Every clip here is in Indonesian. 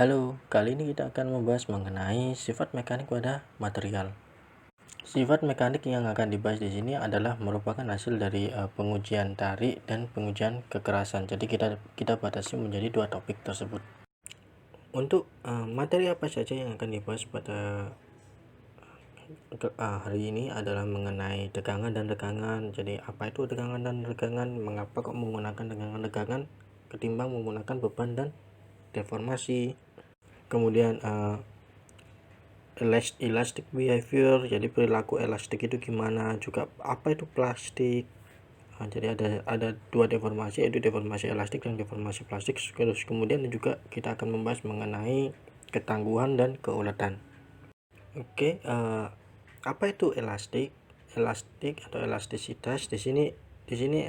Halo, kali ini kita akan membahas mengenai sifat mekanik pada material. Sifat mekanik yang akan dibahas di sini adalah merupakan hasil dari pengujian tarik dan pengujian kekerasan. Jadi kita batasi menjadi dua topik tersebut. Untuk materi apa saja yang akan dibahas pada hari ini adalah mengenai tegangan dan regangan. Jadi apa itu tegangan dan regangan? Mengapa kok menggunakan tegangan regangan ketimbang menggunakan beban dan deformasi? Kemudian elastic behavior, jadi perilaku elastik itu gimana, juga apa itu plastik. Jadi ada dua deformasi, yaitu deformasi elastik dan deformasi plastik. Terus kemudian juga kita akan membahas mengenai ketangguhan dan keuletan. Oke, apa itu elastik atau elastisitas? Di sini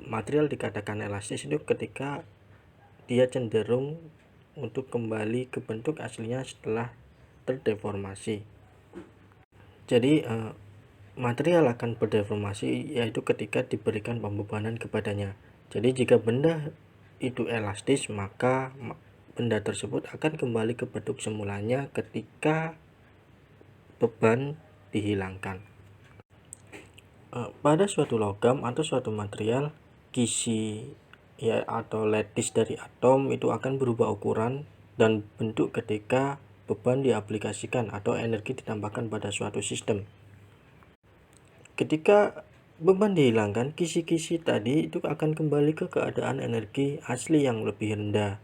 material dikatakan elastis itu ketika dia cenderung untuk kembali ke bentuk aslinya setelah terdeformasi. Jadi material akan berdeformasi yaitu ketika diberikan pembebanan kepadanya. Jadi jika benda itu elastis, maka benda tersebut akan kembali ke bentuk semulanya ketika beban dihilangkan. Pada suatu logam atau suatu material, kisi atau lattice dari atom itu akan berubah ukuran dan bentuk ketika beban diaplikasikan atau energi ditambahkan pada suatu sistem. Ketika beban dihilangkan, kisi-kisi tadi itu akan kembali ke keadaan energi asli yang lebih rendah.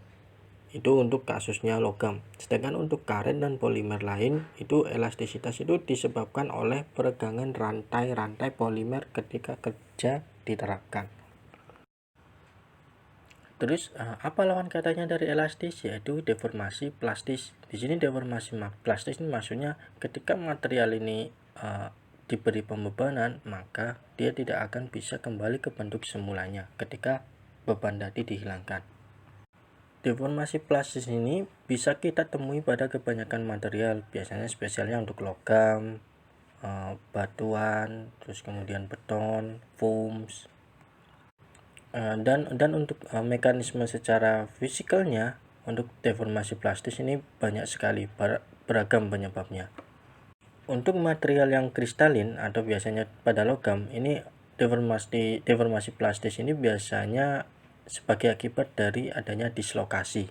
Itu untuk kasusnya logam. Sedangkan untuk karet dan polimer lain, itu elastisitas itu disebabkan oleh peregangan rantai-rantai polimer ketika kerja diterapkan. Terus apa lawan katanya dari elastis? Yaitu deformasi plastis. Di sini deformasi plastis ini maksudnya ketika material ini diberi pembebanan, maka dia tidak akan bisa kembali ke bentuk semulanya ketika beban tadi dihilangkan. Deformasi plastis ini bisa kita temui pada kebanyakan material, biasanya spesialnya untuk logam, batuan, terus kemudian beton, foams. Dan untuk mekanisme secara fisikalnya, untuk deformasi plastis ini banyak sekali, beragam penyebabnya. Untuk material yang kristalin atau biasanya pada logam, ini deformasi plastis ini biasanya sebagai akibat dari adanya dislokasi.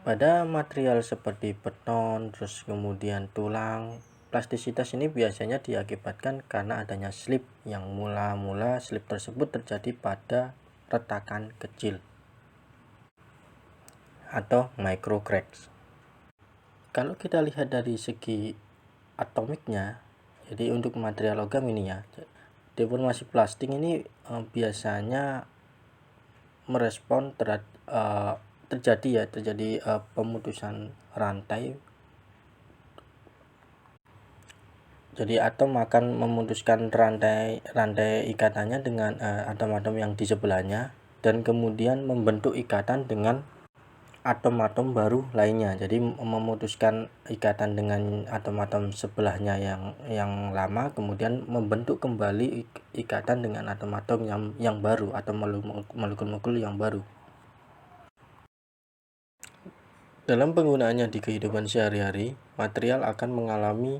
Pada material seperti beton, terus kemudian tulang, plastisitas ini biasanya diakibatkan karena adanya slip, yang mula-mula slip tersebut terjadi pada retakan kecil atau micro cracks. Kalau kita lihat dari segi atomiknya, jadi untuk material logam ini ya, deformasi plastik ini biasanya merespon terjadi pemutusan rantai. Jadi atom akan memutuskan rantai ikatannya dengan atom-atom yang di sebelahnya, dan kemudian membentuk ikatan dengan atom-atom baru lainnya. Jadi memutuskan ikatan dengan atom-atom sebelahnya yang lama, kemudian membentuk kembali ikatan dengan atom-atom yang baru atau molekul-molekul yang baru. Dalam penggunaannya di kehidupan sehari-hari, material akan mengalami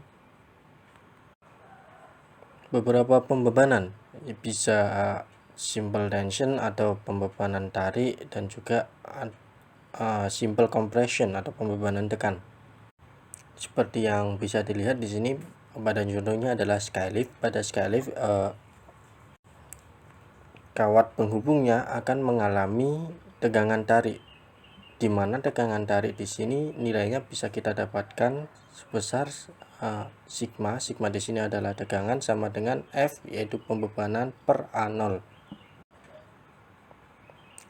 beberapa pembebanan, bisa simple tension atau pembebanan tarik, dan juga simple compression atau pembebanan tekan. Seperti yang bisa dilihat di sini, pada contohnya adalah skylift. Pada skylift, kawat penghubungnya akan mengalami tegangan tarik, di mana tegangan tarik di sini nilainya bisa kita dapatkan sebesar sigma. Sigma di sini adalah tegangan sama dengan F, yaitu pembebanan per A0.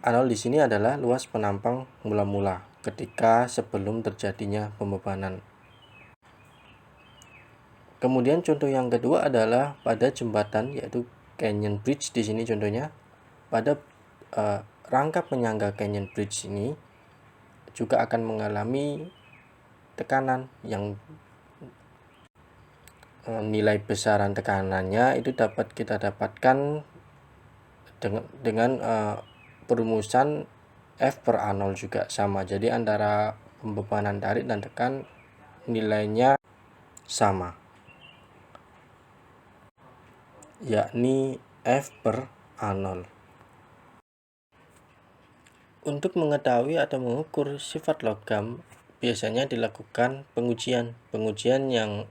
A0 di sini adalah luas penampang mula-mula ketika sebelum terjadinya pembebanan. Kemudian contoh yang kedua adalah pada jembatan, yaitu canyon bridge. Di sini contohnya pada rangka penyangga canyon bridge ini juga akan mengalami tekanan yang nilai besaran tekanannya itu dapat kita dapatkan dengan perumusan F per A0 juga sama. Jadi antara pembebanan tarik dan tekan nilainya sama, yakni F per A0. Untuk mengetahui atau mengukur sifat logam, biasanya dilakukan pengujian yang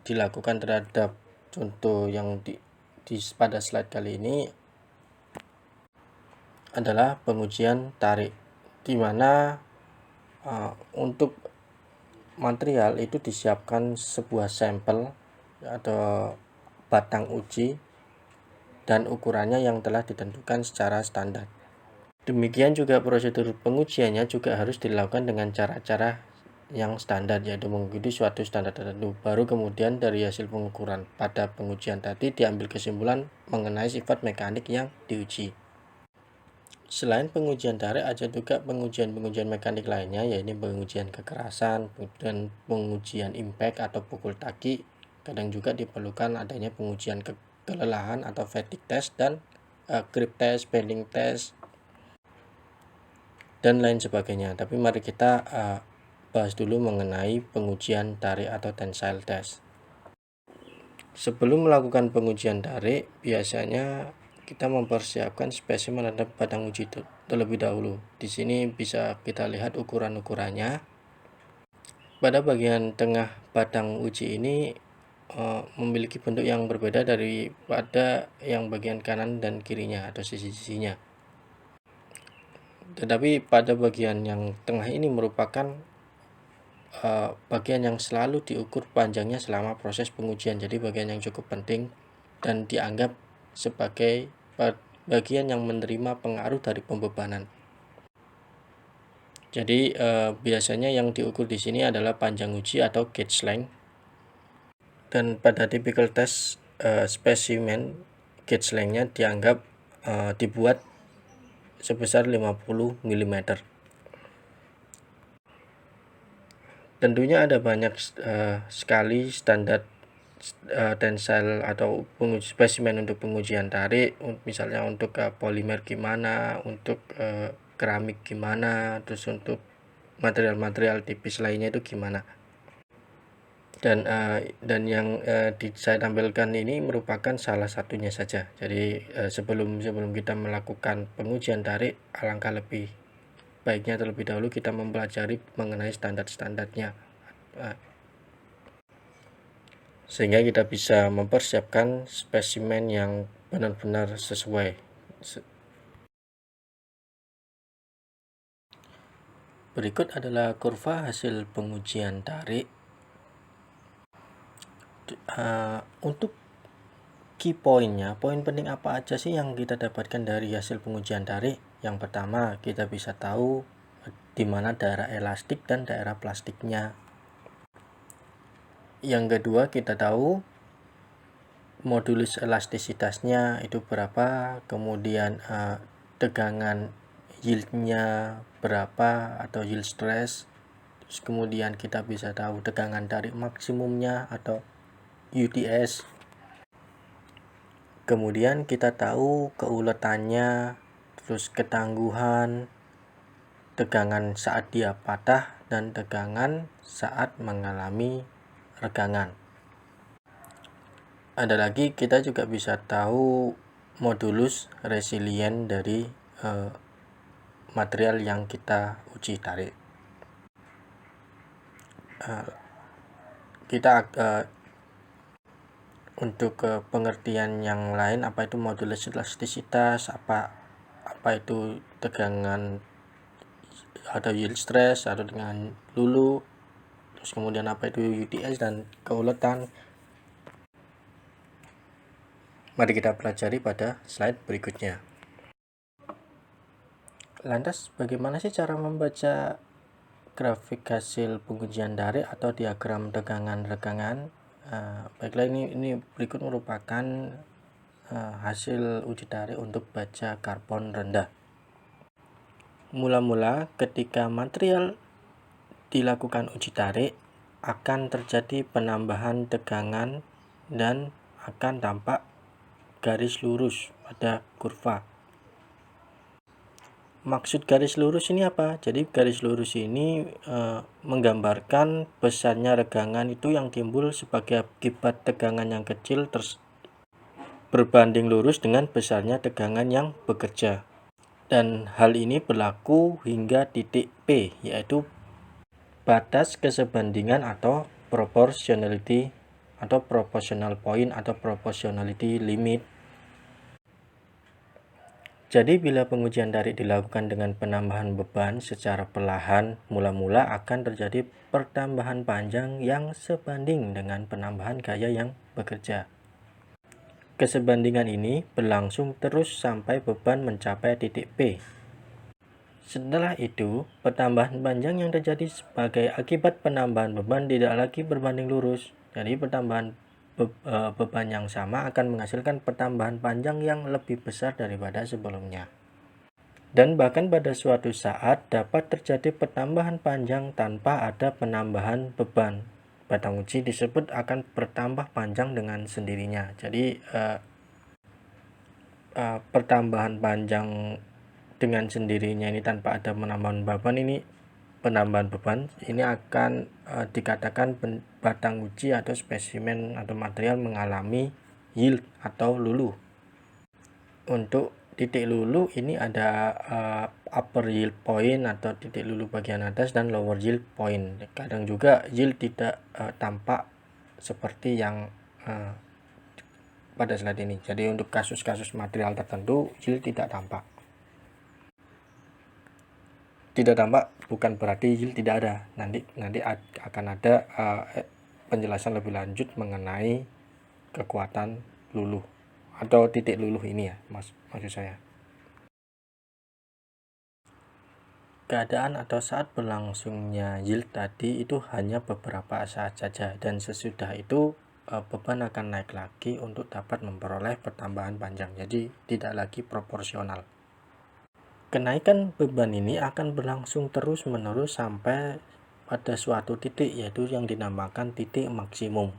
dilakukan terhadap contoh yang pada slide kali ini adalah pengujian tarik, di mana untuk material itu disiapkan sebuah sampel atau batang uji dan ukurannya yang telah ditentukan secara standar. Demikian juga prosedur pengujiannya juga harus dilakukan dengan cara-cara yang standar, yaitu mengikuti suatu standar tertentu. Baru kemudian dari hasil pengukuran pada pengujian tadi diambil kesimpulan mengenai sifat mekanik yang diuji. Selain pengujian tarik, ada juga pengujian mekanik lainnya, yaitu pengujian kekerasan dan pengujian impact atau pukul taki. Kadang juga diperlukan adanya pengujian kelelahan atau fatigue test dan grip test, bending test, dan lain sebagainya. Tapi mari kita bahas dulu mengenai pengujian tarik atau tensile test. Sebelum melakukan pengujian tarik, biasanya kita mempersiapkan spesimen atau batang uji terlebih dahulu. Di sini bisa kita lihat ukuran-ukurannya. Pada bagian tengah batang uji ini memiliki bentuk yang berbeda daripada yang bagian kanan dan kirinya atau sisi-sisinya. Tetapi pada bagian yang tengah ini merupakan bagian yang selalu diukur panjangnya selama proses pengujian. Jadi bagian yang cukup penting dan dianggap sebagai bagian yang menerima pengaruh dari pembebanan. Jadi biasanya yang diukur di sini adalah panjang uji atau gauge length. Dan pada typical test spesimen, gauge length-nya dianggap dibuat sebesar 50 mm. Tentunya ada banyak sekali standar tensile atau spesimen untuk pengujian tarik, misalnya untuk polimer gimana, untuk keramik gimana, terus untuk material-material tipis lainnya itu gimana. Dan yang saya tampilkan ini merupakan salah satunya saja. Jadi sebelum kita melakukan pengujian tarik, alangkah lebih baiknya terlebih dahulu kita mempelajari mengenai standar-standarnya, sehingga kita bisa mempersiapkan spesimen yang benar-benar sesuai. Berikut adalah kurva hasil pengujian tarik. Untuk key poinnya, poin penting apa aja sih yang kita dapatkan dari hasil pengujian tarik? Yang pertama, kita bisa tahu di mana daerah elastik dan daerah plastiknya. Yang kedua, kita tahu modulus elastisitasnya itu berapa, kemudian tegangan yieldnya berapa atau yield stress. Terus kemudian kita bisa tahu tegangan tarik maksimumnya atau UTS. Kemudian kita tahu keuletannya, terus ketangguhan, tegangan saat dia patah, dan tegangan saat mengalami regangan. Ada lagi, kita juga bisa tahu modulus resilient dari material yang kita uji tarik. Untuk pengertian yang lain, apa itu modulus elastisitas, apa itu tegangan atau yield stress atau dengan lulu, terus kemudian apa itu UTS dan keuletan, mari kita pelajari pada slide berikutnya. Lantas bagaimana sih cara membaca grafik hasil pengujian tarik atau diagram tegangan regangan? Baiklah, ini berikut merupakan hasil uji tarik untuk baja karbon rendah. Mula-mula ketika material dilakukan uji tarik, akan terjadi penambahan tegangan dan akan tampak garis lurus pada kurva. Maksud garis lurus ini apa? Jadi garis lurus ini menggambarkan besarnya regangan itu yang timbul sebagai akibat tegangan yang kecil berbanding lurus dengan besarnya tegangan yang bekerja. Dan hal ini berlaku hingga titik P, yaitu batas kesebandingan atau proportionality atau proportional point atau proportionality limit. Jadi bila pengujian tarik dilakukan dengan penambahan beban secara perlahan, mula-mula akan terjadi pertambahan panjang yang sebanding dengan penambahan gaya yang bekerja. Kesebandingan ini berlangsung terus sampai beban mencapai titik P. Setelah itu, pertambahan panjang yang terjadi sebagai akibat penambahan beban tidak lagi berbanding lurus. Jadi pertambahan beban yang sama akan menghasilkan pertambahan panjang yang lebih besar daripada sebelumnya. Dan bahkan pada suatu saat dapat terjadi pertambahan panjang tanpa ada penambahan beban. Batang uji disebut akan bertambah panjang dengan sendirinya. Jadi pertambahan panjang dengan sendirinya ini tanpa ada penambahan beban ini akan dikatakan batang uji atau spesimen atau material mengalami yield atau luluh. Untuk titik luluh ini ada upper yield point atau titik luluh bagian atas dan lower yield point. Kadang juga yield tidak tampak seperti yang pada slide ini. Jadi untuk kasus-kasus material tertentu yield tidak tampak. Tidak tampak bukan berarti yield tidak ada. Nanti akan ada penjelasan lebih lanjut mengenai kekuatan luluh atau titik luluh ini ya, maksud saya. Keadaan atau saat berlangsungnya yield tadi itu hanya beberapa saat saja, dan sesudah itu beban akan naik lagi untuk dapat memperoleh pertambahan panjang. Jadi tidak lagi proporsional. Kenaikan beban ini akan berlangsung terus-menerus sampai pada suatu titik, yaitu yang dinamakan titik maksimum.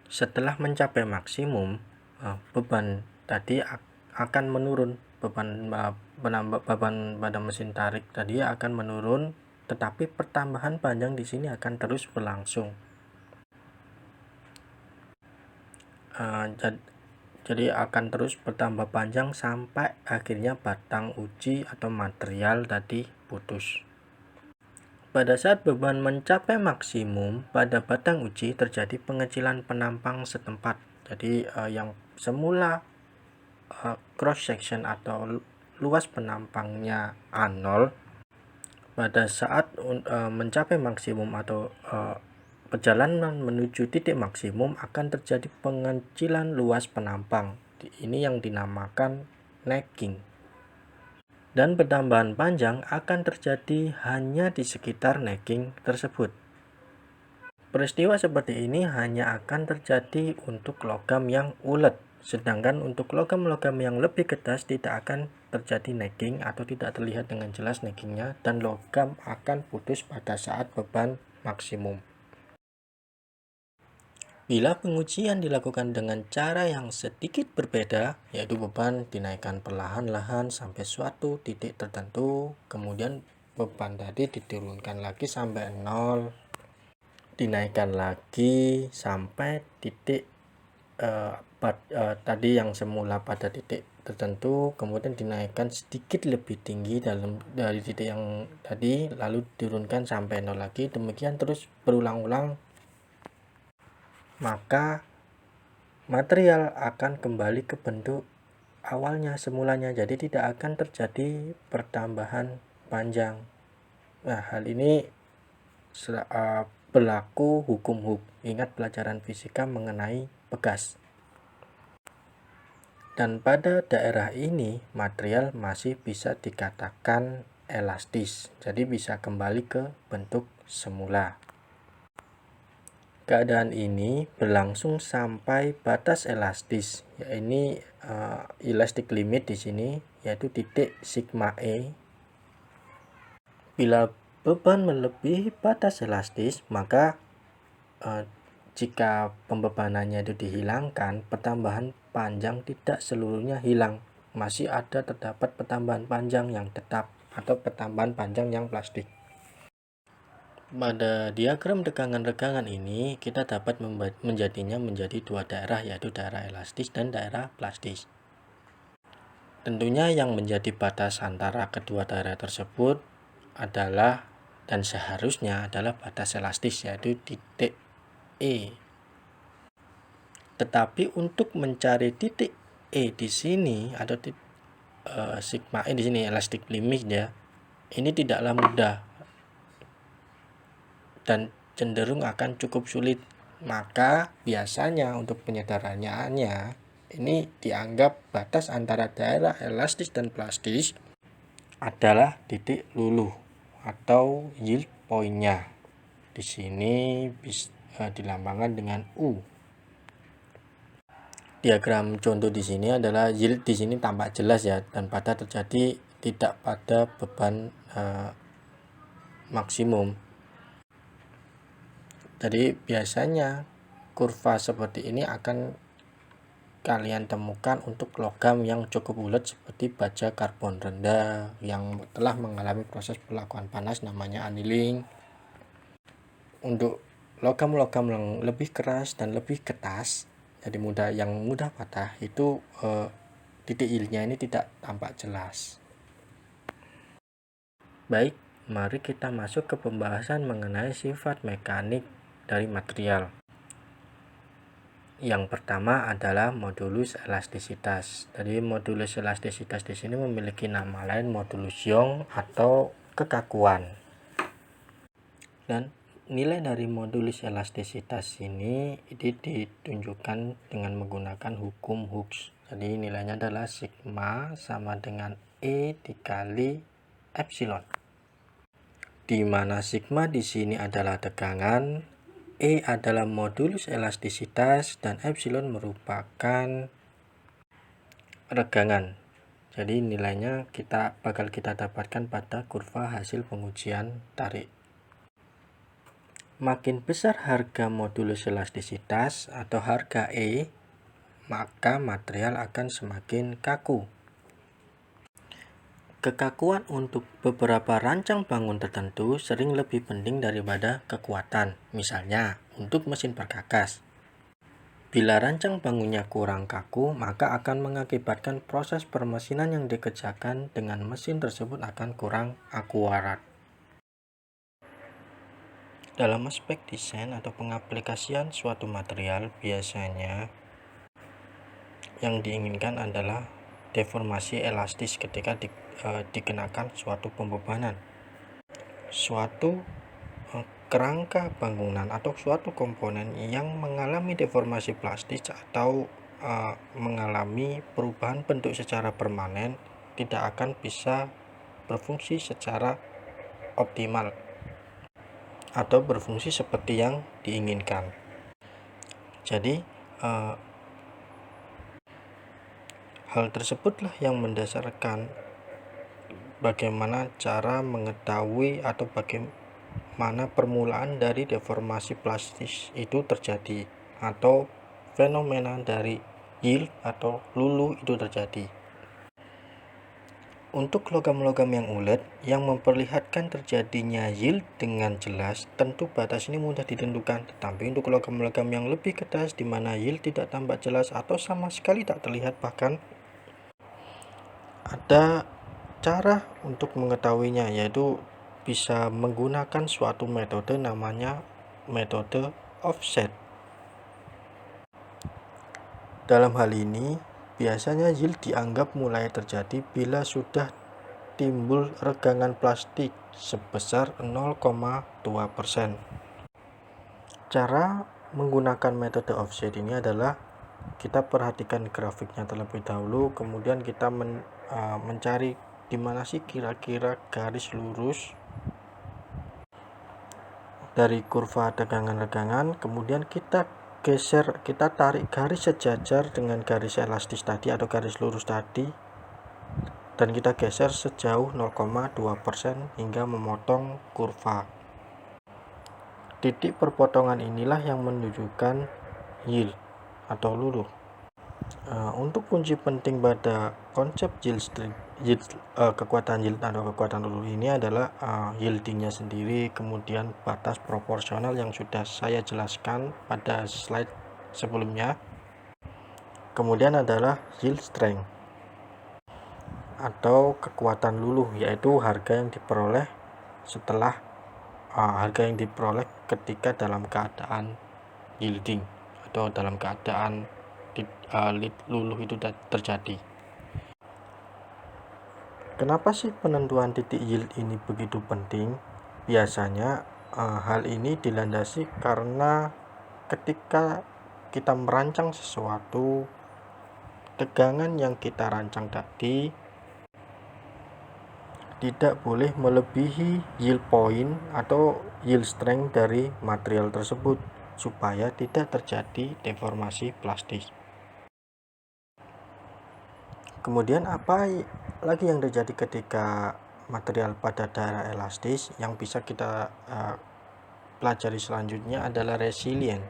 Setelah mencapai maksimum, beban tadi akan menurun. Beban pada mesin tarik tadi akan menurun, tetapi pertambahan panjang di sini akan terus berlangsung. Jadi akan terus bertambah panjang sampai akhirnya batang uji atau material tadi putus. Pada saat beban mencapai maksimum pada batang uji terjadi pengecilan penampang setempat. Jadi yang semula cross section atau luas penampangnya A0, pada saat mencapai maksimum atau perjalanan menuju titik maksimum akan terjadi pengecilan luas penampang. Ini yang dinamakan necking. Dan pertambahan panjang akan terjadi hanya di sekitar necking tersebut. Peristiwa seperti ini hanya akan terjadi untuk logam yang ulet, sedangkan untuk logam-logam yang lebih keras tidak akan terjadi necking atau tidak terlihat dengan jelas neckingnya, dan logam akan putus pada saat beban maksimum. Bila pengujian dilakukan dengan cara yang sedikit berbeda, yaitu beban dinaikkan perlahan-lahan sampai suatu titik tertentu, kemudian beban tadi diturunkan lagi sampai 0, dinaikkan lagi sampai titik tadi yang semula pada titik tertentu, kemudian dinaikkan sedikit lebih tinggi dari titik yang tadi, lalu diturunkan sampai 0 lagi, demikian terus berulang-ulang, maka material akan kembali ke bentuk awalnya semulanya, jadi tidak akan terjadi pertambahan panjang. Nah, hal ini berlaku hukum Hooke. Ingat pelajaran fisika mengenai pegas. Dan pada daerah ini material masih bisa dikatakan elastis, jadi bisa kembali ke bentuk semula. Keadaan ini berlangsung sampai batas elastis, yaitu elastic limit di sini, yaitu titik sigma E. Bila beban melebihi batas elastis, maka jika pembebanannya itu dihilangkan, pertambahan panjang tidak seluruhnya hilang. masih terdapat pertambahan panjang yang tetap atau pertambahan panjang yang plastik. Pada diagram regangan-regangan ini kita dapat menjadinya menjadi dua daerah, yaitu daerah elastis dan daerah plastis. Tentunya yang menjadi batas antara kedua daerah tersebut adalah dan seharusnya adalah batas elastis, yaitu titik E. Tetapi untuk mencari titik E di sini atau sigma E di sini elastic limit ya, ini tidaklah mudah dan cenderung akan cukup sulit. Maka biasanya untuk penyederhanaannya ini dianggap batas antara daerah elastis dan plastis adalah titik luluh atau yield point-nya. Di sini dilambangkan dengan U. Diagram contoh di sini adalah yield di sini tampak jelas ya, dan pada terjadi tidak pada beban maksimum. Jadi biasanya kurva seperti ini akan kalian temukan untuk logam yang cukup bulat seperti baja karbon rendah yang telah mengalami proses pelakuan panas namanya annealing. Untuk logam-logam yang lebih keras dan lebih ketas, jadi yang mudah patah, itu titik yieldnya ini tidak tampak jelas. Baik, mari kita masuk ke pembahasan mengenai sifat mekanik dari material. Yang pertama adalah modulus elastisitas. Jadi modulus elastisitas di sini memiliki nama lain modulus Young atau kekakuan. Dan nilai dari modulus elastisitas ini ditunjukkan dengan menggunakan hukum Hooke. Jadi nilainya adalah sigma sama dengan E dikali epsilon. Di mana sigma di sini adalah tegangan, E adalah modulus elastisitas, dan epsilon merupakan regangan. Jadi nilainya bakal kita dapatkan pada kurva hasil pengujian tarik. Makin besar harga modulus elastisitas atau harga E, maka material akan semakin kaku. Kekakuan untuk beberapa rancang bangun tertentu sering lebih penting daripada kekuatan. Misalnya, untuk mesin perkakas. Bila rancang bangunnya kurang kaku, maka akan mengakibatkan proses permesinan yang dikerjakan dengan mesin tersebut akan kurang akurat. Dalam aspek desain atau pengaplikasian suatu material, biasanya yang diinginkan adalah deformasi elastis ketika dikenakan suatu pembebanan. Suatu kerangka bangunan atau suatu komponen yang mengalami deformasi plastis atau mengalami perubahan bentuk secara permanen tidak akan bisa berfungsi secara optimal atau berfungsi seperti yang diinginkan. Jadi hal tersebutlah yang mendasarkan bagaimana cara mengetahui atau bagaimana permulaan dari deformasi plastis itu terjadi atau fenomena dari yield atau luluh itu terjadi. Untuk logam-logam yang ulet yang memperlihatkan terjadinya yield dengan jelas, tentu batas ini mudah ditentukan. Tetapi untuk logam-logam yang lebih keras di mana yield tidak tampak jelas atau sama sekali tak terlihat, bahkan ada cara untuk mengetahuinya, yaitu bisa menggunakan suatu metode namanya metode offset. Dalam hal ini, biasanya yield dianggap mulai terjadi bila sudah timbul regangan plastik sebesar 0,2%. Cara menggunakan metode offset ini adalah kita perhatikan grafiknya terlebih dahulu, kemudian kita mencari di mana sih kira-kira garis lurus dari kurva tegangan-regangan, kemudian kita tarik garis sejajar dengan garis elastis tadi atau garis lurus tadi, dan kita geser sejauh 0,2% hingga memotong kurva. Titik perpotongan inilah yang menunjukkan yield atau luluh. Untuk kunci penting pada konsep kekuatan yield atau kekuatan luluh ini adalah yieldingnya sendiri, kemudian batas proporsional yang sudah saya jelaskan pada slide sebelumnya, kemudian adalah yield strength atau kekuatan luluh, yaitu harga yang diperoleh ketika dalam keadaan yielding atau dalam keadaan luluh itu terjadi. Kenapa sih penentuan titik yield ini begitu penting? Biasanya hal ini dilandasi karena ketika kita merancang sesuatu, tegangan yang kita rancang tadi tidak boleh melebihi yield point atau yield strength dari material tersebut supaya tidak terjadi deformasi plastik. Kemudian apa lagi yang terjadi ketika material pada daerah elastis? Yang bisa kita pelajari selanjutnya adalah resilient.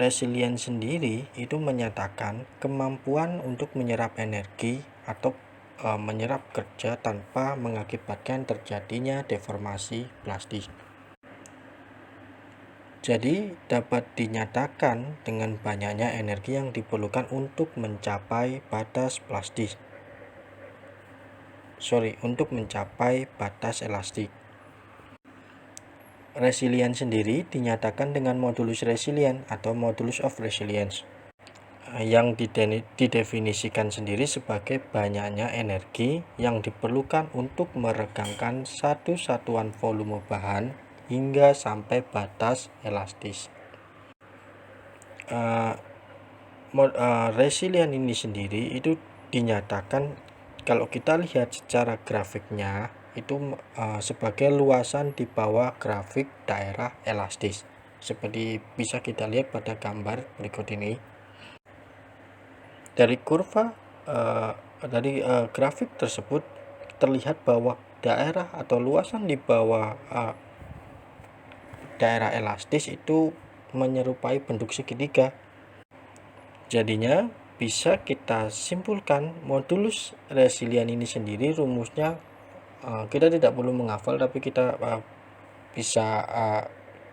Resilient sendiri itu menyatakan kemampuan untuk menyerap energi atau menyerap kerja tanpa mengakibatkan terjadinya deformasi plastik. Jadi dapat dinyatakan dengan banyaknya energi yang diperlukan untuk mencapai batas elastik. Resilient sendiri dinyatakan dengan modulus resilient atau modulus of resilience yang didefinisikan sendiri sebagai banyaknya energi yang diperlukan untuk meregangkan satu satuan volume bahan hingga sampai batas elastis. Resilient ini sendiri itu dinyatakan kalau kita lihat secara grafiknya itu sebagai luasan di bawah grafik daerah elastis, seperti bisa kita lihat pada gambar berikut ini. Dari kurva grafik tersebut terlihat bahwa daerah atau luasan di bawah daerah elastis itu menyerupai bentuk segitiga. Jadinya bisa kita simpulkan modulus resilient ini sendiri rumusnya kita tidak perlu menghafal, tapi kita bisa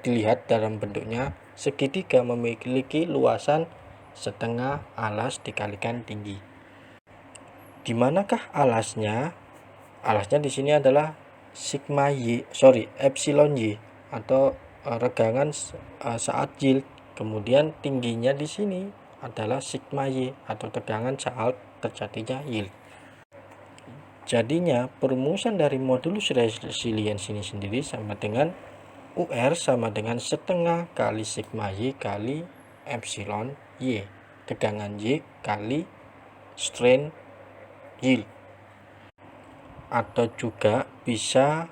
dilihat dalam bentuknya segitiga memiliki luasan setengah alas dikalikan tinggi. Di manakah alasnya? Alasnya di sini adalah epsilon y atau regangan saat yield. Kemudian tingginya di sini adalah sigma y atau tegangan saat terjadinya yield. Jadinya perumusan dari modulus resilience ini sendiri sama dengan UR sama dengan setengah kali sigma y kali epsilon y, tegangan y kali strain yield. Atau juga bisa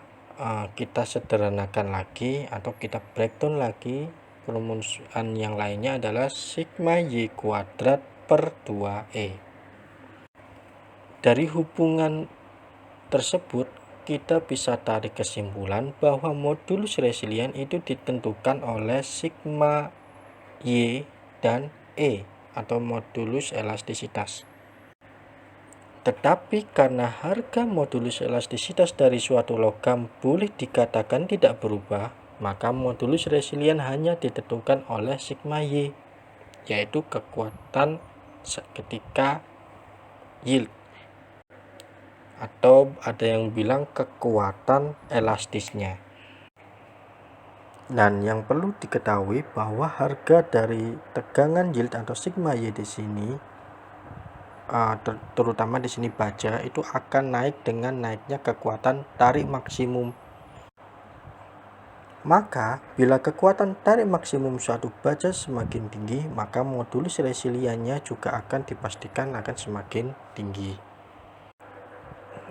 kita sederhanakan lagi atau kita breakdown lagi, perumusan yang lainnya adalah sigma y kuadrat per 2e. Dari hubungan tersebut kita bisa tarik kesimpulan bahwa modulus resilient itu ditentukan oleh sigma y dan e atau modulus elastisitas. Tetapi karena harga modulus elastisitas dari suatu logam boleh dikatakan tidak berubah, maka modulus resilient hanya ditentukan oleh sigma y, yaitu kekuatan ketika yield, atau ada yang bilang kekuatan elastisnya. Dan yang perlu diketahui bahwa harga dari tegangan yield atau sigma y di sini terutama di sini baja itu akan naik dengan naiknya kekuatan tarik maksimum. Maka bila kekuatan tarik maksimum suatu baja semakin tinggi, maka modulus resiliennya juga akan dipastikan akan semakin tinggi.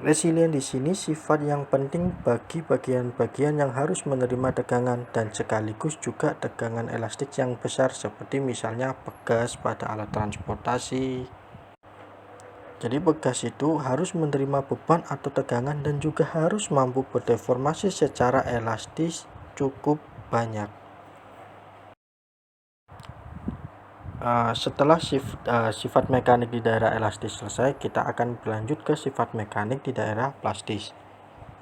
Resilient di sini sifat yang penting bagi bagian-bagian yang harus menerima tegangan dan sekaligus juga tegangan elastik yang besar, seperti misalnya pegas pada alat transportasi. Jadi bekas itu harus menerima beban atau tegangan dan juga harus mampu berdeformasi secara elastis cukup banyak. Setelah sifat mekanik di daerah elastis selesai, kita akan berlanjut ke sifat mekanik di daerah plastis.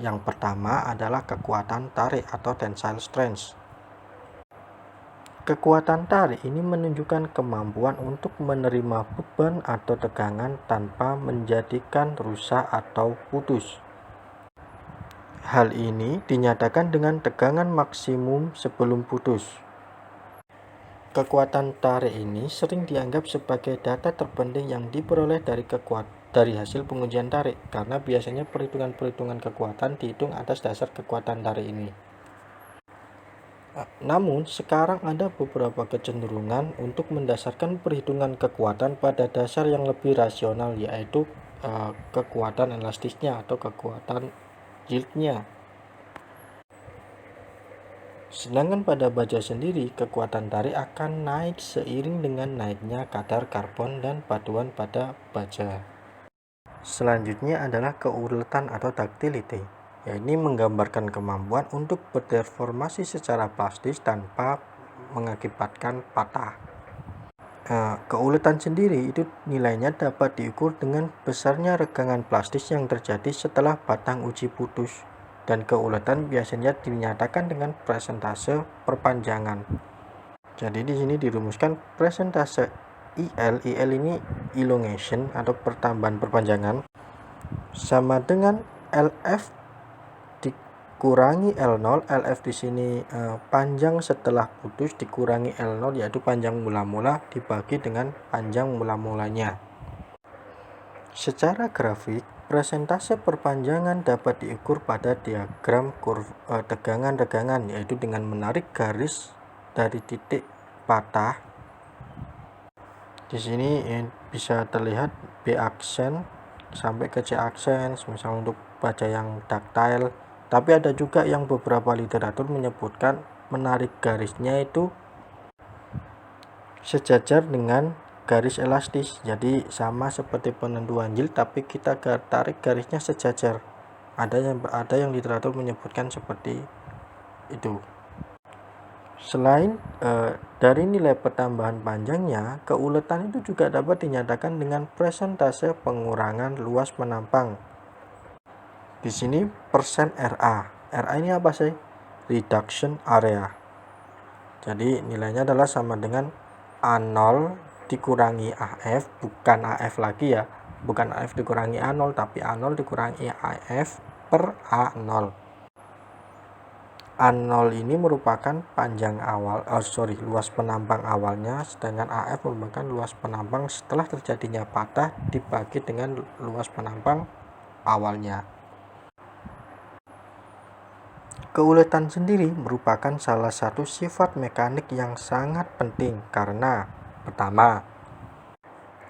Yang pertama adalah kekuatan tarik atau tensile strength. Kekuatan tarik ini menunjukkan kemampuan untuk menerima beban atau tegangan tanpa menjadikan rusak atau putus. Hal ini dinyatakan dengan tegangan maksimum sebelum putus. Kekuatan tarik ini sering dianggap sebagai data terpenting yang diperoleh dari hasil pengujian tarik, karena biasanya perhitungan-perhitungan kekuatan dihitung atas dasar kekuatan tarik ini. Namun, sekarang ada beberapa kecenderungan untuk mendasarkan perhitungan kekuatan pada dasar yang lebih rasional, yaitu kekuatan elastisnya atau kekuatan yieldnya. Sedangkan pada baja sendiri, kekuatan tarik akan naik seiring dengan naiknya kadar karbon dan batuan pada baja. Selanjutnya adalah keuletan atau ductility, yaitu menggambarkan kemampuan untuk berdeformasi secara plastis tanpa mengakibatkan patah. Keuletan sendiri itu nilainya dapat diukur dengan besarnya regangan plastis yang terjadi setelah batang uji putus. Dan keuletan biasanya dinyatakan dengan persentase perpanjangan. Jadi di sini dirumuskan persentase IL ini elongation atau pertambahan perpanjangan, sama dengan LF dikurangi L0. LF di sini panjang setelah putus dikurangi L0, yaitu panjang mula-mula dibagi dengan panjang mula-mulanya. Secara grafik, persentase perpanjangan dapat diukur pada diagram tegangan-regangan, yaitu dengan menarik garis dari titik patah. Di sini bisa terlihat B aksen sampai ke C aksen, misalnya untuk baja yang ductile. Tapi ada juga yang beberapa literatur menyebutkan menarik garisnya itu sejajar dengan garis elastis, jadi sama seperti penentuan yield, tapi kita tarik garisnya sejajar. Ada yang literatur menyebutkan seperti itu. Selain dari nilai pertambahan panjangnya, keuletan itu juga dapat dinyatakan dengan persentase pengurangan luas penampang. Di sini persen RA. RA ini apa sih? Reduction area. Jadi nilainya adalah sama dengan A0 dikurangi AF, bukan AF lagi ya, bukan AF dikurangi A0, tapi A0 dikurangi AF per A0. A0 ini merupakan panjang awal, luas penampang awalnya, sedangkan AF merupakan luas penampang setelah terjadinya patah dibagi dengan luas penampang awalnya. Keuletan sendiri merupakan salah satu sifat mekanik yang sangat penting karena pertama,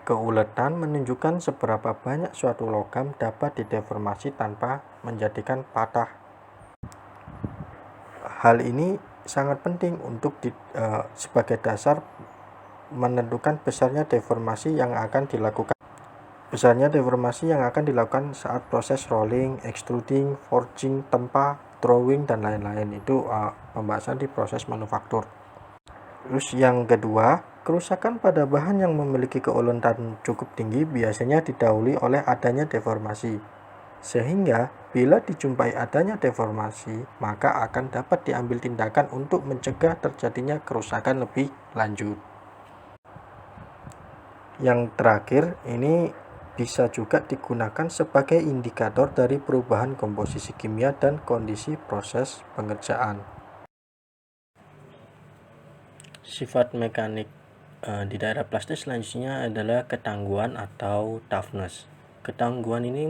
keuletan menunjukkan seberapa banyak suatu logam dapat dideformasi tanpa menjadikan patah. Hal ini sangat penting untuk sebagai dasar menentukan besarnya deformasi yang akan dilakukan. Saat proses rolling, extruding, forging, tempa, drawing, dan lain-lain. Itu pembahasan di proses manufaktur. Terus yang kedua, kerusakan pada bahan yang memiliki keuletan cukup tinggi biasanya didahului oleh adanya deformasi. Sehingga bila dijumpai adanya deformasi, maka akan dapat diambil tindakan untuk mencegah terjadinya kerusakan lebih lanjut. Yang terakhir, ini bisa juga digunakan sebagai indikator dari perubahan komposisi kimia dan kondisi proses pengerjaan. Sifat mekanik di daerah plastis selanjutnya adalah ketangguhan atau toughness. Ketangguhan ini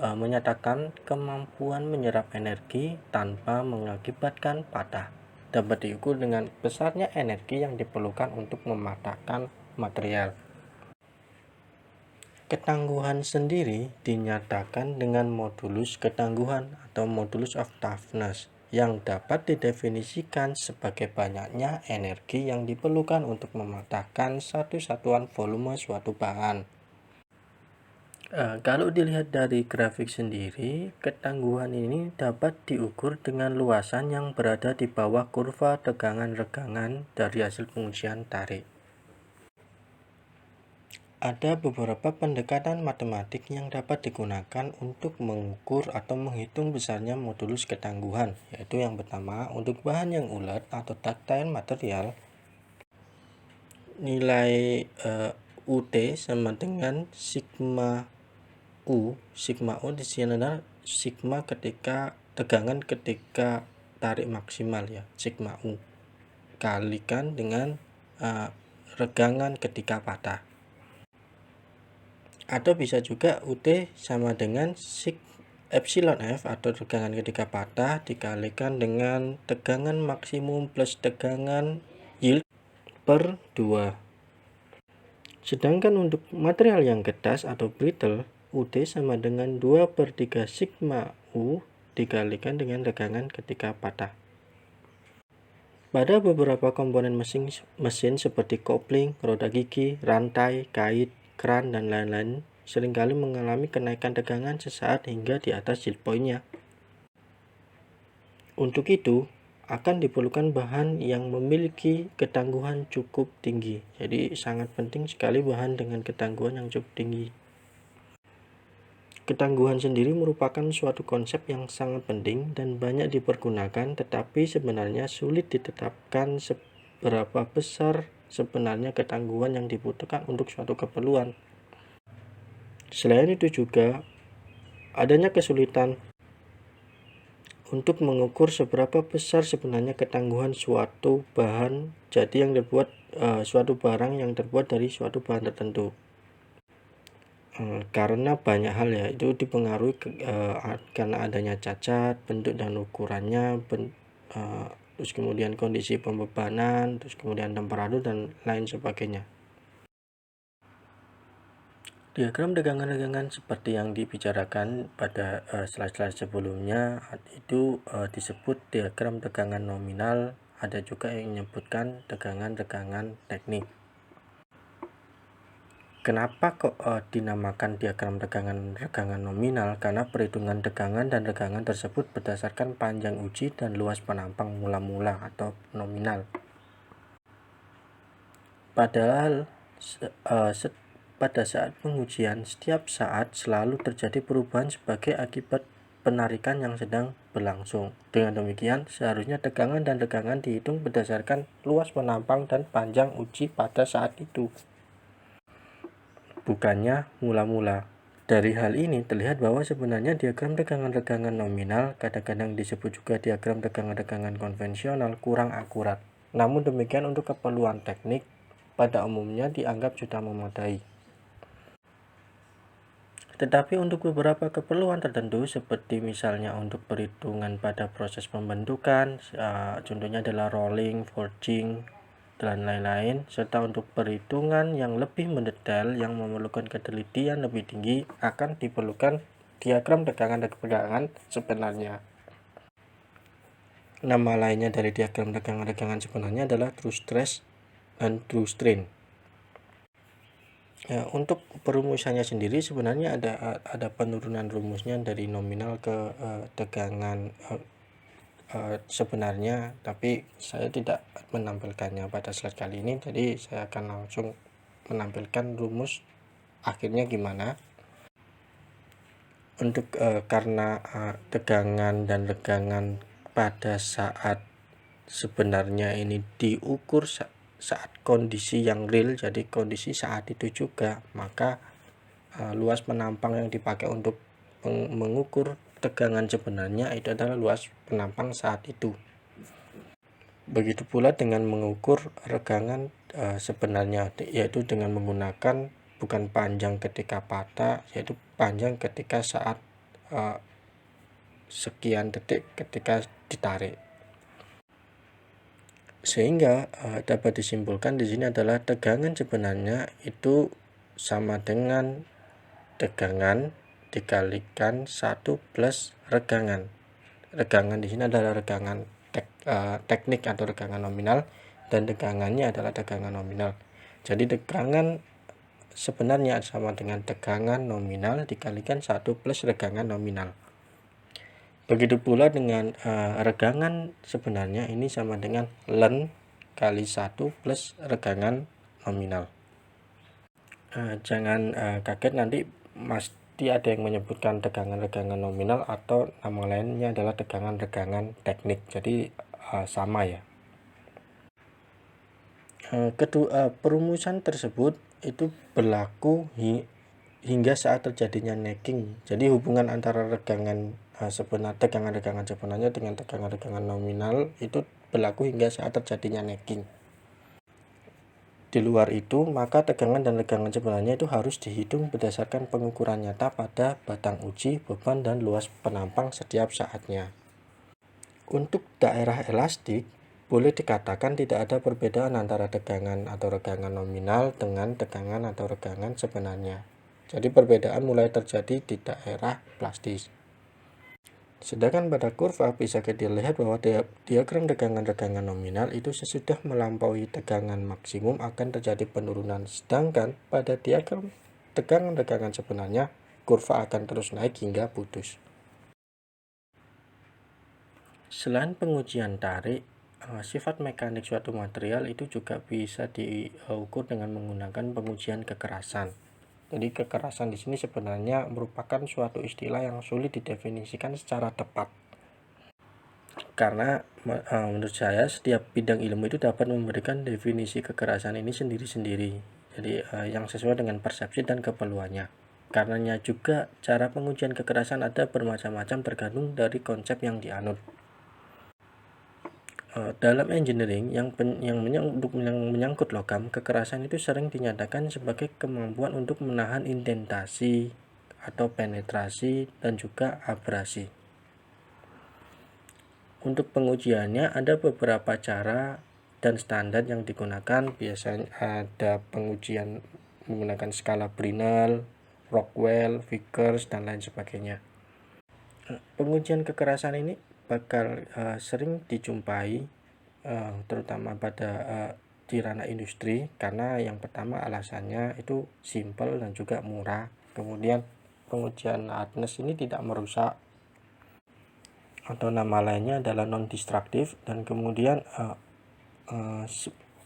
menyatakan kemampuan menyerap energi tanpa mengakibatkan patah. Dapat diukur dengan besarnya energi yang diperlukan untuk mematahkan material. Ketangguhan sendiri dinyatakan dengan modulus ketangguhan atau modulus of toughness yang dapat didefinisikan sebagai banyaknya energi yang diperlukan untuk mematahkan satu satuan volume suatu bahan. Kalau dilihat dari grafik sendiri, ketangguhan ini dapat diukur dengan luasan yang berada di bawah kurva tegangan-regangan dari hasil pengujian tarik. Ada beberapa pendekatan matematik yang dapat digunakan untuk mengukur atau menghitung besarnya modulus ketangguhan, yaitu yang pertama, untuk bahan yang ulet atau ductile material, nilai UT sama dengan sigma U. Sigma U di sini adalah sigma ketika tegangan ketika tarik maksimal ya, sigma U, kalikan dengan regangan ketika patah. Atau bisa juga UT sama dengan epsilon F atau tegangan ketika patah dikalikan dengan tegangan maksimum plus tegangan yield per 2. Sedangkan untuk material yang keras atau brittle, UT sama dengan 2/3 sigma U dikalikan dengan tegangan ketika patah. Pada beberapa komponen mesin seperti kopling, roda gigi, rantai, kait, kran, dan lain-lain seringkali mengalami kenaikan tegangan sesaat hingga di atas yield point-nya. Untuk itu, akan diperlukan bahan yang memiliki ketangguhan cukup tinggi. Jadi sangat penting sekali bahan dengan ketangguhan yang cukup tinggi. Ketangguhan sendiri merupakan suatu konsep yang sangat penting dan banyak dipergunakan, tetapi sebenarnya sulit ditetapkan seberapa besar sebenarnya ketangguhan yang dibutuhkan untuk suatu keperluan. Selain itu juga, adanya kesulitan untuk mengukur seberapa besar sebenarnya ketangguhan suatu bahan suatu barang yang terbuat dari suatu bahan tertentu. Karena banyak hal ya, itu dipengaruhi karena adanya cacat, bentuk dan ukurannya, terus kemudian kondisi pembebanan, terus kemudian temperatur dan lain sebagainya. Diagram tegangan-tegangan seperti yang dibicarakan pada slide-slide sebelumnya itu disebut diagram tegangan nominal, ada juga yang menyebutkan tegangan-tegangan teknik. Kenapa kok dinamakan diagram tegangan nominal? Karena perhitungan tegangan dan tegangan tersebut berdasarkan panjang uji dan luas penampang mula-mula atau nominal. Padahal pada saat pengujian, setiap saat selalu terjadi perubahan sebagai akibat penarikan yang sedang berlangsung. Dengan demikian, seharusnya tegangan dan tegangan dihitung berdasarkan luas penampang dan panjang uji pada saat itu, bukannya mula-mula. Dari hal ini terlihat bahwa sebenarnya diagram tegangan-tegangan nominal, kadang-kadang disebut juga diagram tegangan-tegangan konvensional, kurang akurat. Namun demikian, untuk keperluan teknik, pada umumnya dianggap sudah memadai. Tetapi untuk beberapa keperluan tertentu, seperti misalnya untuk perhitungan pada proses pembentukan, contohnya adalah rolling, forging, dan lain-lain, serta untuk perhitungan yang lebih mendetail yang memerlukan ketelitian lebih tinggi, akan diperlukan diagram tegangan-tegangan sebenarnya. Nama lainnya dari diagram tegangan-tegangan sebenarnya adalah true stress dan true strain. Ya, untuk perumusannya sendiri sebenarnya ada penurunan rumusnya dari nominal ke tegangan sebenarnya, tapi saya tidak menampilkannya pada slide kali ini, jadi saya akan langsung menampilkan rumus akhirnya gimana. Untuk karena tegangan dan regangan pada saat sebenarnya ini diukur saat kondisi yang real, jadi kondisi saat itu juga, maka luas penampang yang dipakai untuk mengukur tegangan sebenarnya itu adalah luas penampang saat itu. Begitu pula dengan mengukur regangan sebenarnya, yaitu dengan menggunakan bukan panjang ketika patah, yaitu panjang ketika saat sekian detik ketika ditarik. Sehingga dapat disimpulkan di sini adalah tegangan sebenarnya itu sama dengan tegangan dikalikan 1 plus regangan. Regangan di sini adalah regangan teknik atau regangan nominal, dan tegangannya adalah tegangan nominal. Jadi tegangan sebenarnya sama dengan tegangan nominal dikalikan 1 plus regangan nominal. Begitu pula dengan regangan sebenarnya ini sama dengan ln kali 1 plus regangan nominal. Jangan kaget nanti pasti ada yang menyebutkan tegangan-tegangan nominal atau nama lainnya adalah tegangan-tegangan teknik, jadi sama ya. Perumusan tersebut itu berlaku hingga saat terjadinya necking. Jadi hubungan antara tegangan tegangan-tegangan sebenarnya dengan tegangan-tegangan nominal itu berlaku hingga saat terjadinya necking. Di luar itu, maka tegangan dan tegangan sebenarnya itu harus dihitung berdasarkan pengukuran nyata pada batang uji, beban, dan luas penampang setiap saatnya. Untuk daerah elastik, boleh dikatakan tidak ada perbedaan antara tegangan atau regangan nominal dengan tegangan atau regangan sebenarnya. Jadi perbedaan mulai terjadi di daerah plastis. Sedangkan pada kurva bisa kita lihat bahwa diagram tegangan-tegangan nominal itu sesudah melampaui tegangan maksimum akan terjadi penurunan. Sedangkan pada diagram tegangan-tegangan sebenarnya kurva akan terus naik hingga putus. Selain pengujian tarik, sifat mekanik suatu material itu juga bisa diukur dengan menggunakan pengujian kekerasan. Jadi kekerasan di sini sebenarnya merupakan suatu istilah yang sulit didefinisikan secara tepat. Karena menurut saya setiap bidang ilmu itu dapat memberikan definisi kekerasan ini sendiri-sendiri. Jadi yang sesuai dengan persepsi dan keperluannya. Karenanya juga cara pengujian kekerasan ada bermacam-macam tergantung dari konsep yang dianut. Dalam engineering yang menyangkut logam, kekerasan itu sering dinyatakan sebagai kemampuan untuk menahan indentasi atau penetrasi dan juga abrasi. Untuk pengujiannya ada beberapa cara dan standar yang digunakan. Biasanya ada pengujian menggunakan skala Brinell, Rockwell, Vickers, dan lain sebagainya. Pengujian kekerasan ini bakal sering dijumpai terutama pada di ranah industri, karena yang pertama alasannya itu simple dan juga murah. Kemudian pengujian hardness ini tidak merusak, atau nama lainnya adalah non-destruktif. Dan kemudian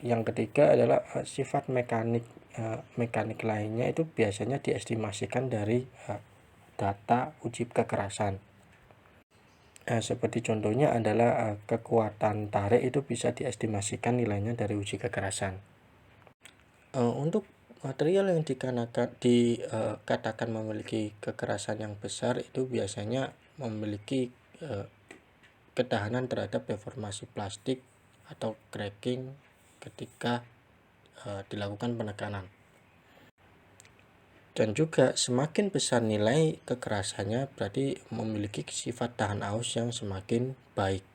yang ketiga adalah sifat mekanik lainnya itu biasanya diestimasikan dari data uji kekerasan. Seperti contohnya adalah kekuatan tarik itu bisa diestimasikan nilainya dari uji kekerasan. Untuk material yang dikatakan memiliki kekerasan yang besar itu biasanya memiliki ketahanan terhadap deformasi plastik atau cracking ketika dilakukan penekanan. Dan juga semakin besar nilai kekerasannya berarti memiliki sifat tahan aus yang semakin baik.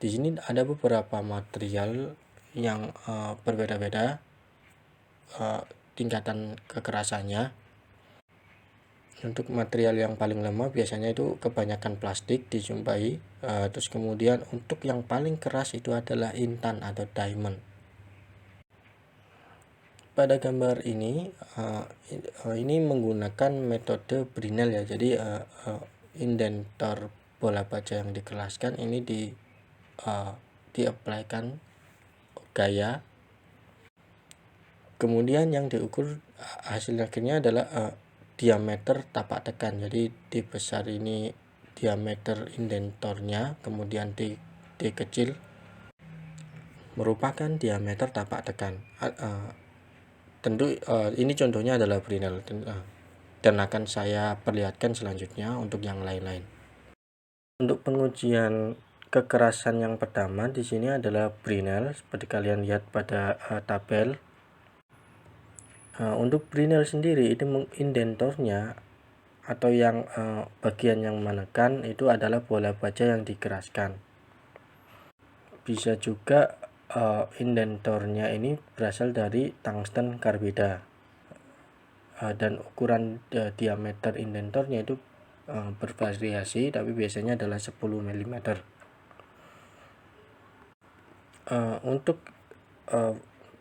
Di sini ada beberapa material yang berbeda-beda tingkatan kekerasannya. Untuk material yang paling lemah biasanya itu kebanyakan plastik dijumpai. Terus kemudian untuk yang paling keras itu adalah intan atau diamond. Pada gambar ini menggunakan metode Brinell ya. Jadi indentor bola baja yang dikelaskan ini diaplikan gaya. Kemudian yang diukur hasil akhirnya adalah diameter tapak tekan. Jadi D besar ini diameter indentornya, kemudian D kecil merupakan diameter tapak tekan. Tentu ini contohnya adalah Brinell dan akan saya perlihatkan selanjutnya untuk yang lain-lain. Untuk pengujian kekerasan yang pertama di sini adalah Brinell, seperti kalian lihat pada tabel. Untuk Brinell sendiri itu indentornya atau yang bagian yang menekan itu adalah bola baja yang dikeraskan. Bisa juga indentornya ini berasal dari tungsten karbida, dan ukuran diameter indentornya itu bervariasi, tapi biasanya adalah 10 mm. Untuk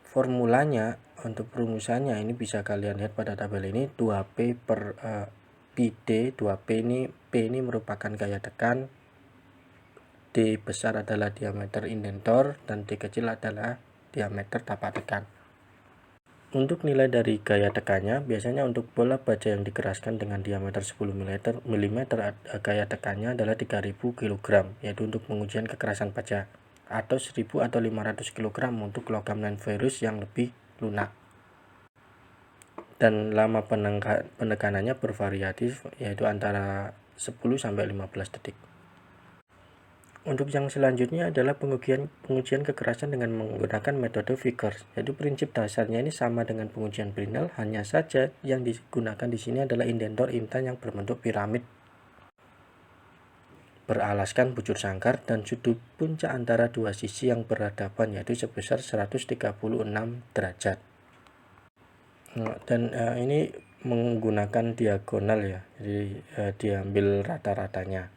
formulanya, untuk perumusannya ini bisa kalian lihat pada tabel ini. 2P per PD. 2P ini, P ini merupakan gaya tekan, D besar adalah diameter indentor, dan D kecil adalah diameter tapak tekan. Untuk nilai dari gaya tekannya, biasanya untuk bola baja yang dikeraskan dengan diameter 10 mm, gaya tekannya adalah 3000 kg, yaitu untuk pengujian kekerasan baja, atau 1000 atau 500 kg untuk logam non-ferrous yang lebih lunak. Dan lama penekanannya bervariatif, yaitu antara 10 sampai 15 detik. Untuk yang selanjutnya adalah pengujian kekerasan dengan menggunakan metode Vickers. Jadi prinsip dasarnya ini sama dengan pengujian Brinell, hanya saja yang digunakan di sini adalah indentor intan yang berbentuk piramid beralaskan bujur sangkar dan sudut puncak antara dua sisi yang berhadapan, yaitu sebesar 136 derajat. Dan ini menggunakan diagonal ya, jadi diambil rata-ratanya.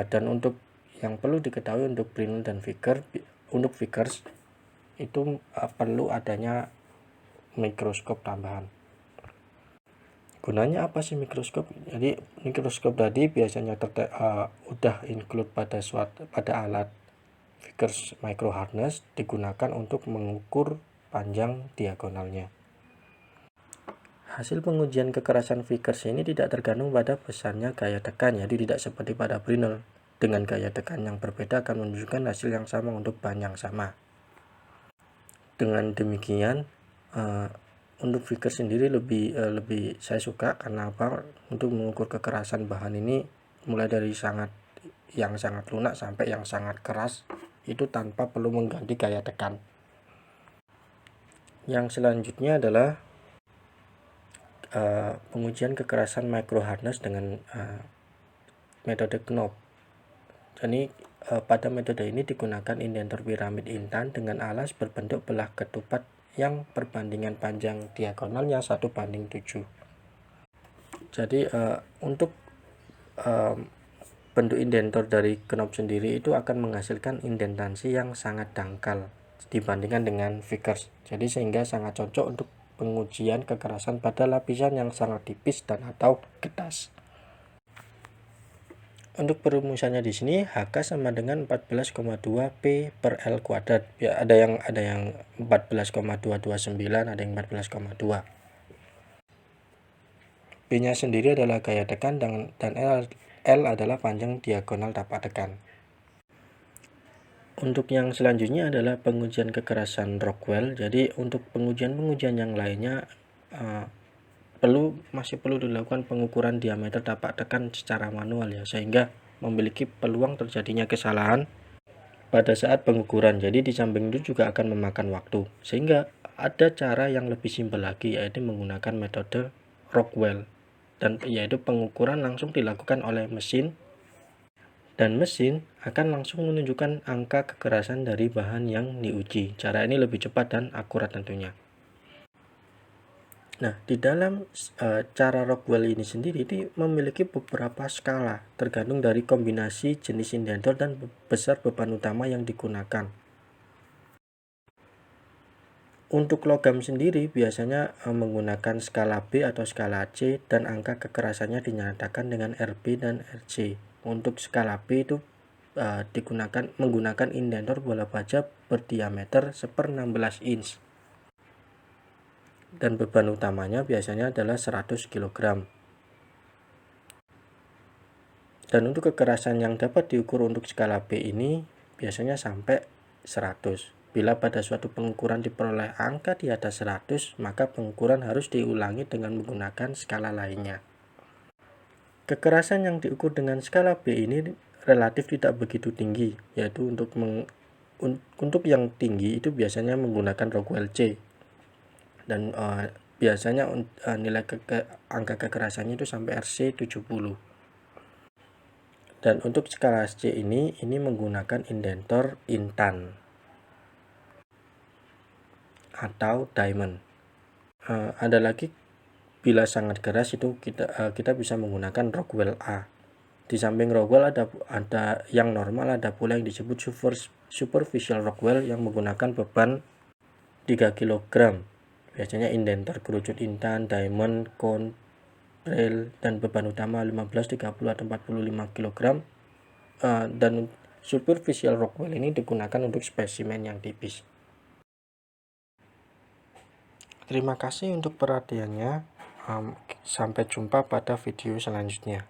Dan untuk yang perlu diketahui untuk Brinell dan Vickers itu perlu adanya mikroskop tambahan. Gunanya apa sih mikroskop? Jadi mikroskop tadi biasanya udah include pada alat Vickers micro harness, digunakan untuk mengukur panjang diagonalnya. Hasil pengujian kekerasan Vickers ini tidak tergantung pada besarnya gaya tekan, jadi tidak seperti pada Brinell. Dengan gaya tekan yang berbeda akan menunjukkan hasil yang sama untuk bahan yang sama. Dengan demikian, untuk Vickers sendiri lebih saya suka karena apa? Untuk mengukur kekerasan bahan ini mulai dari sangat lunak sampai yang sangat keras itu tanpa perlu mengganti gaya tekan. Yang selanjutnya adalah pengujian kekerasan micro harness dengan metode Knoop. Jadi pada metode ini digunakan indentor piramid intan dengan alas berbentuk belah ketupat yang perbandingan panjang diagonalnya 1:7. Jadi untuk bentuk indentor dari Knoop sendiri itu akan menghasilkan indentasi yang sangat dangkal dibandingkan dengan Vickers. Jadi sehingga sangat cocok untuk pengujian kekerasan pada lapisan yang sangat tipis dan atau getas. Untuk perumusannya di sini HK sama dengan 14,2 P per L kuadrat. Ya, ada yang 14,229, ada yang 14,2. P-nya sendiri adalah gaya tekan dan L adalah panjang diagonal tapak tekan. Untuk yang selanjutnya adalah pengujian kekerasan Rockwell. Jadi untuk pengujian yang lainnya masih perlu dilakukan pengukuran diameter tapak tekan secara manual ya, sehingga memiliki peluang terjadinya kesalahan pada saat pengukuran. Jadi di samping itu juga akan memakan waktu, sehingga ada cara yang lebih simpel lagi, yaitu menggunakan metode Rockwell, dan yaitu pengukuran langsung dilakukan oleh mesin, dan mesin akan langsung menunjukkan angka kekerasan dari bahan yang diuji. Cara ini lebih cepat dan akurat tentunya. Nah, di dalam cara Rockwell ini sendiri itu memiliki beberapa skala tergantung dari kombinasi jenis indentor dan besar beban utama yang digunakan. Untuk logam sendiri biasanya menggunakan skala B atau skala C dan angka kekerasannya dinyatakan dengan RB dan RC. Untuk skala B itu menggunakan indentor bola baja berdiameter 1/16 inch. Dan beban utamanya biasanya adalah 100 kg. Dan untuk kekerasan yang dapat diukur untuk skala B ini biasanya sampai 100. Bila pada suatu pengukuran diperoleh angka di atas 100, maka pengukuran harus diulangi dengan menggunakan skala lainnya. Kekerasan yang diukur dengan skala B ini relatif tidak begitu tinggi, yaitu untuk yang tinggi itu biasanya menggunakan Rockwell C. Dan biasanya nilai angka kekerasannya itu sampai RC 70. Dan untuk skala C ini menggunakan indentor intan atau diamond. Ada lagi bila sangat keras itu kita bisa menggunakan Rockwell A. Di samping Rockwell ada yang normal, ada pula yang disebut superficial Rockwell yang menggunakan beban 3 kg. Biasanya indentor kerucut intan, diamond, cone, rail, dan beban utama 15, 30, atau 45 kg. Dan superficial Rockwell ini digunakan untuk spesimen yang tipis. Terima kasih untuk perhatiannya. Sampai jumpa pada video selanjutnya.